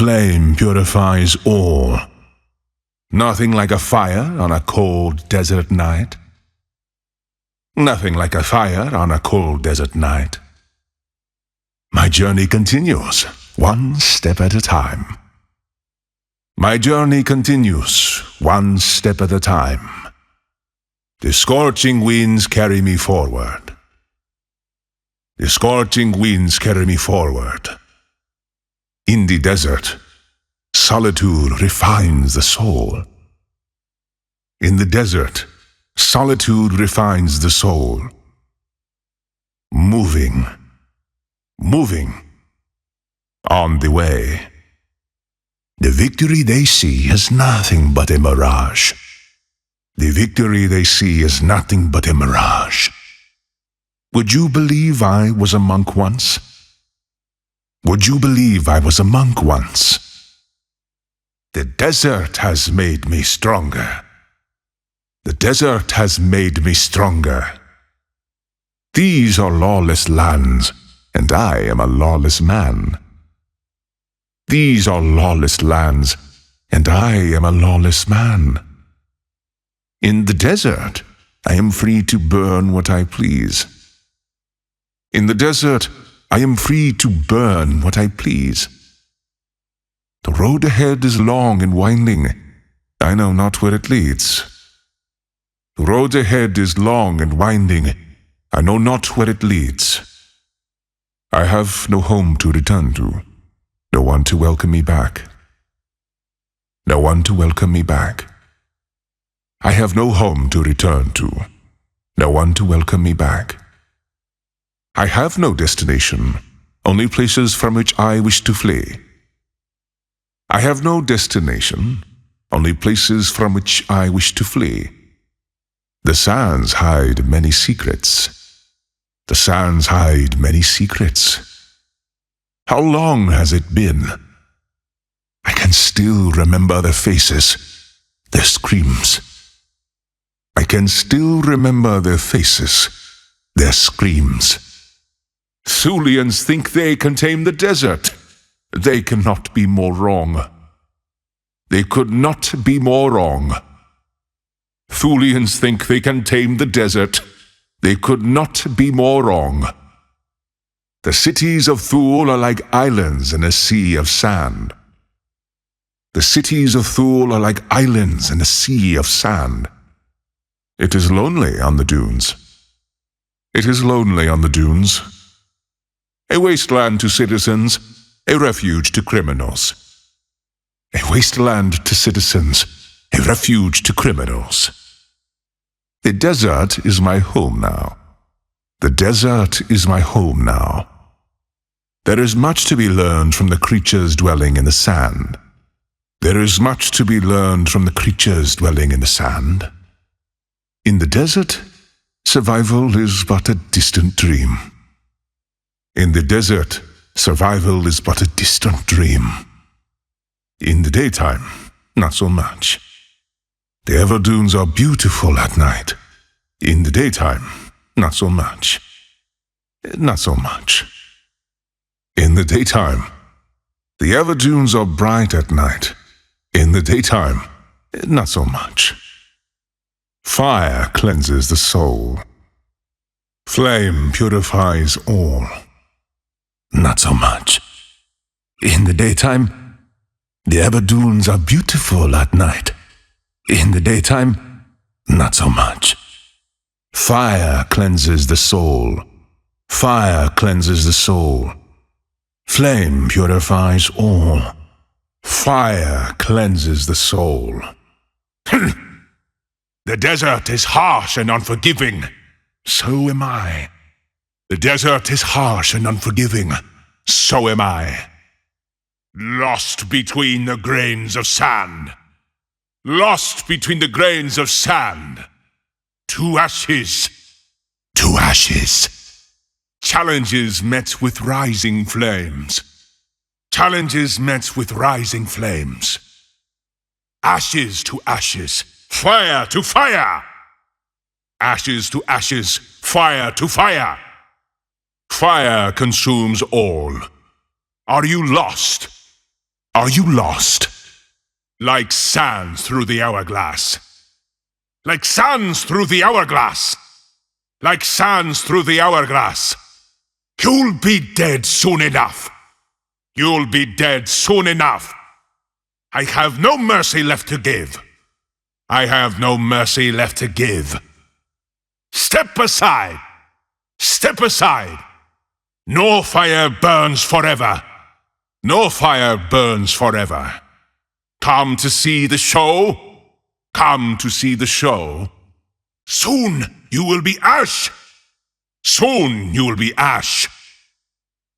Flame purifies all. Nothing like a fire on a cold desert night. Nothing like a fire on a cold desert night. My journey continues, one step at a time. My journey continues, one step at a time. The scorching winds carry me forward. The scorching winds carry me forward. In the desert, solitude refines the soul. In the desert, solitude refines the soul. Moving, moving, on the way. The victory they see is nothing but a mirage. The victory they see is nothing but a mirage. Would you believe I was a monk once? Would you believe I was a monk once? The desert has made me stronger. The desert has made me stronger. These are lawless lands, and I am a lawless man. These are lawless lands, and I am a lawless man. In the desert, I am free to burn what I please. In the desert, I am free to burn what I please. The road ahead is long and winding. I know not where it leads. The road ahead is long and winding. I know not where it leads. I have no home to return to. No one to welcome me back. No one to welcome me back. I have no home to return to. No one to welcome me back. I have no destination, only places from which I wish to flee. I have no destination, only places from which I wish to flee. The sands hide many secrets. The sands hide many secrets. How long has it been? I can still remember their faces, their screams. I can still remember their faces, their screams. Thulians think they can tame the desert. They cannot be more wrong. They could not be more wrong. Thulians think they can tame the desert. They could not be more wrong. The cities of Thule are like islands in a sea of sand. The cities of Thule are like islands in a sea of sand. It is lonely on the dunes. It is lonely on the dunes. A wasteland to citizens, a refuge to criminals. A wasteland to citizens, a refuge to criminals. The desert is my home now. The desert is my home now. There is much to be learned from the creatures dwelling in the sand. There is much to be learned from the creatures dwelling in the sand. In the desert, survival is but a distant dream. In the desert, survival is but a distant dream. In the daytime, not so much. The Everdunes are beautiful at night. In the daytime, not so much. Not so much. In the daytime, the Everdunes are bright at night. In the daytime, not so much. Fire cleanses the soul. Flame purifies all. Not so much. In the daytime, the Everdunes are beautiful at night. In the daytime, not so much. Fire cleanses the soul. Fire cleanses the soul. Flame purifies all. Fire cleanses the soul. The desert is harsh and unforgiving. So am I. The desert is harsh and unforgiving. So am I. Lost between the grains of sand. Lost between the grains of sand. To ashes. To ashes. Challenges met with rising flames. Challenges met with rising flames. Ashes to ashes. Fire to fire. Ashes to ashes. Fire to fire. Fire consumes all. Are you lost? Are you lost? Like sands through the hourglass. Like sands through the hourglass. Like sands through the hourglass. You'll be dead soon enough. You'll be dead soon enough. I have no mercy left to give. I have no mercy left to give. Step aside. Step aside. No fire burns forever. No fire burns forever. Come to see the show. Come to see the show. Soon you will be ash. Soon you will be ash.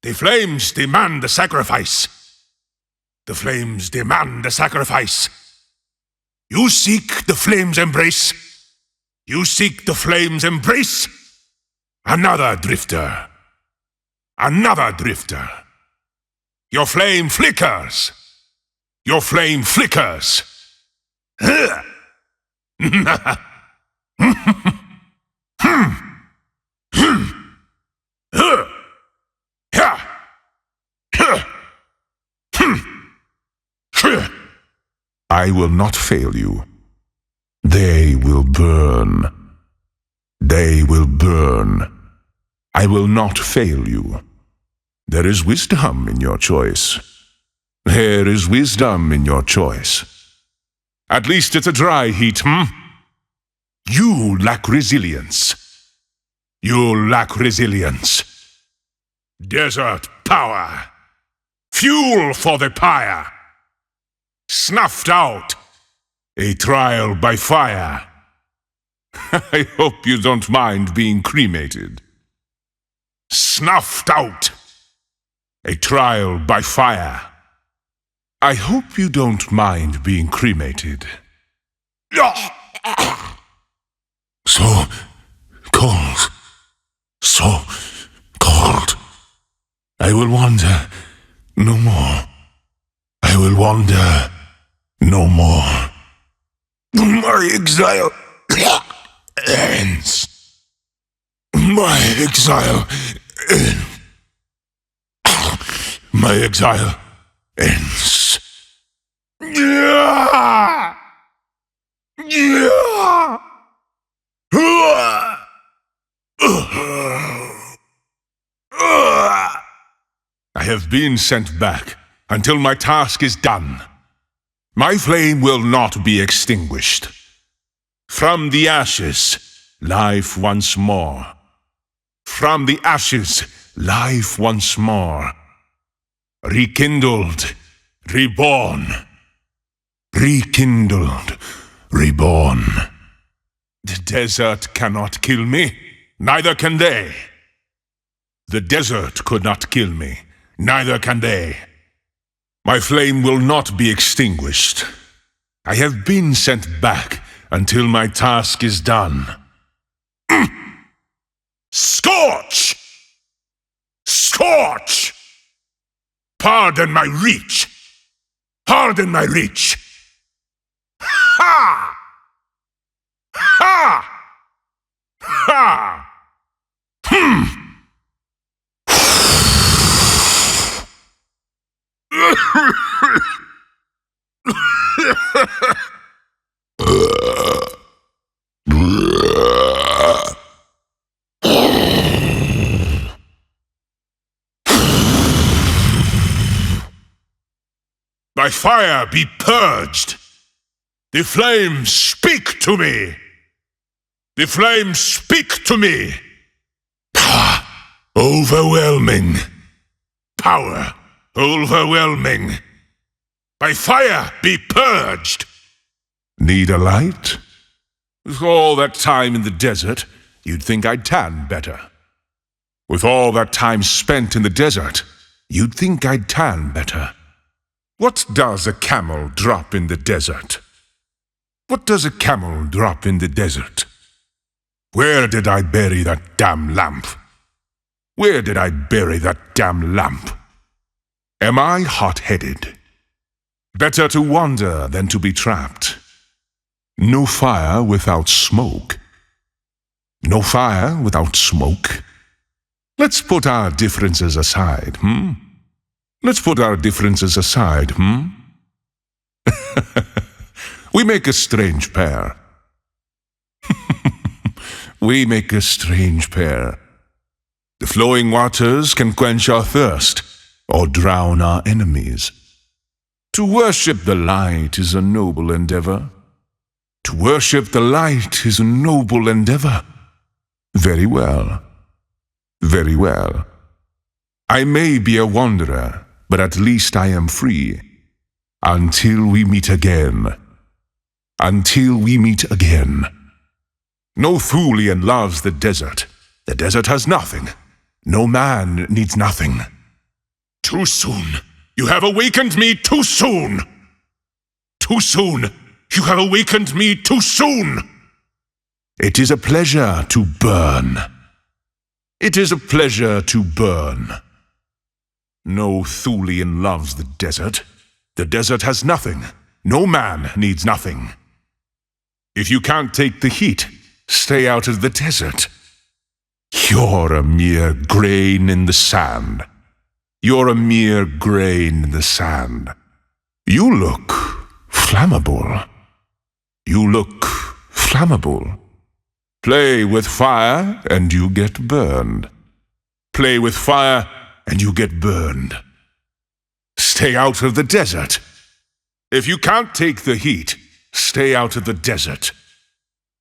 The flames demand the sacrifice. The flames demand the sacrifice. You seek the flames' embrace. You seek the flames' embrace. Another drifter. Another drifter. Your flame flickers. Your flame flickers. I will not fail you. They will burn. They will burn. I will not fail you. There is wisdom in your choice. There is wisdom in your choice. At least it's a dry heat, You lack resilience. You lack resilience. Desert power. Fuel for the pyre. Snuffed out. A trial by fire. I hope you don't mind being cremated. Snuffed out. A trial by fire. I hope you don't mind being cremated. So cold. So cold. I will wander no more. I will wander no more. My exile ends. My exile ends. My exile ends. Yeah! Yeah! I have been sent back until my task is done. My flame will not be extinguished. From the ashes, life once more. From the ashes, life once more. Rekindled, reborn. Rekindled, reborn. The desert cannot kill me, neither can they. The desert could not kill me, neither can they. My flame will not be extinguished. I have been sent back until my task is done. Scorch! Scorch! Pardon my reach! Pardon my reach! Ha! Ha! Ha! By fire be purged. The flames speak to me. The flames speak to me. Power overwhelming. Power overwhelming. By fire be purged. Need a light? With all that time in the desert, you'd think I'd tan better. With all that time spent in the desert, you'd think I'd tan better. What does a camel drop in the desert? What does a camel drop in the desert? Where did I bury that damn lamp? Where did I bury that damn lamp? Am I hot-headed? Better to wander than to be trapped. No fire without smoke. No fire without smoke. Let's put our differences aside, Let's put our differences aside, We make a strange pair. We make a strange pair. The flowing waters can quench our thirst or drown our enemies. To worship the light is a noble endeavor. To worship the light is a noble endeavor. Very well. Very well. I may be a wanderer, but at least I am free. Until we meet again. Until we meet again. No Thulian loves the desert. The desert has nothing. No man needs nothing. Too soon. You have awakened me too soon. Too soon. You have awakened me too soon. It is a pleasure to burn. It is a pleasure to burn. No Thulian loves the desert. The desert has nothing. No man needs nothing. If you can't take the heat, stay out of the desert. You're a mere grain in the sand. You're a mere grain in the sand. You look flammable. You look flammable. Play with fire and you get burned. Play with fire and you get burned. Stay out of the desert. If you can't take the heat, stay out of the desert.